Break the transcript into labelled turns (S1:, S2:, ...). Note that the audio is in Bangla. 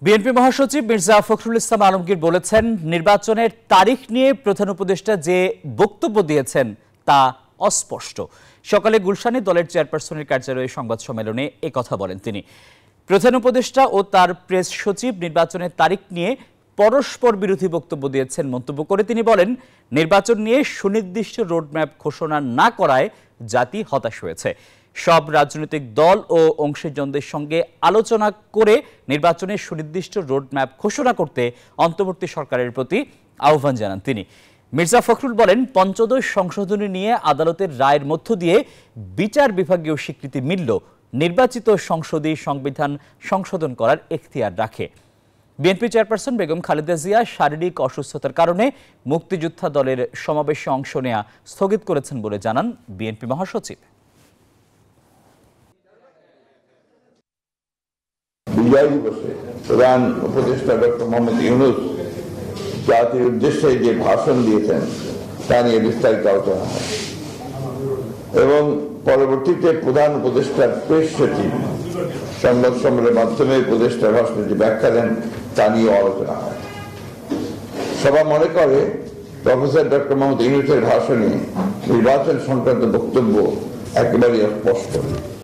S1: বিএনপি মহাসচিব মির্জা ফখরুল ইসলাম আলমগীর বলেছেন, নির্বাচনের তারিখ নিয়ে প্রধান উপদেষ্টা যে বক্তব্য দিয়েছেন তা অস্পষ্ট। সকালে গুলশানে দলের চেয়ারপারসনের কার্যালয়ে সংবাদ সম্মেলনে একথা বলেন তিনি। প্রধান উপদেষ্টা ও তার প্রেস সচিব নির্বাচনের তারিখ নিয়ে পরস্পর বিরোধী বক্তব্য দিয়েছেন মন্তব্য করে তিনি বলেন, নির্বাচন নিয়ে সুনির্দিষ্ট রোডম্যাপ ঘোষণা না করায় জাতি হতাশ হয়েছে। সব রাজনৈতিক দল ও অংশীজনদের সঙ্গে আলোচনা করে নির্বাচনের সুনির্দিষ্ট রোডম্যাপ ঘোষণা করতে অন্তর্বর্তী সরকারের প্রতি আহ্বান জানান তিনি। মির্জা ফখরুল বলেন, পঞ্চদশ সংশোধনী নিয়ে আদালতের রায়ের মধ্য দিয়ে বিচার বিভাগীয় স্বীকৃতি মিলল নির্বাচিত সংসদই সংবিধান সংশোধন করার এখতিয়ার রাখে। বিএনপি চেয়ারপারসন বেগম খালেদা জিয়া শারীরিক অসুস্থতার কারণে মুক্তিযোদ্ধা দলের সমাবেশে অংশ নেওয়া স্থগিত করেছেন বলে জানান বিএনপি মহাসচিব।
S2: বিজয় দিবসে প্রধান উপদেষ্টা ডক্টর মোহাম্মদ ইউনূস জাতির উদ্দেশ্যে যে ভাষণ দিয়েছেন তা নিয়ে বিস্তারিত আলোচনা হয় এবং পরবর্তীতে প্রধান উপদেষ্টার প্রেস সচিব সংবাদ সম্মেলনের মাধ্যমে উপদেষ্টার ভাষণে যে ব্যাখ্যা দেন তা নিয়ে আলোচনা হয়। সবাই মনে করে প্রফেসর ডক্টর মোহাম্মদ ইউনূসের ভাষণে নির্বাচন সংক্রান্ত বক্তব্য একেবারেই স্পষ্ট।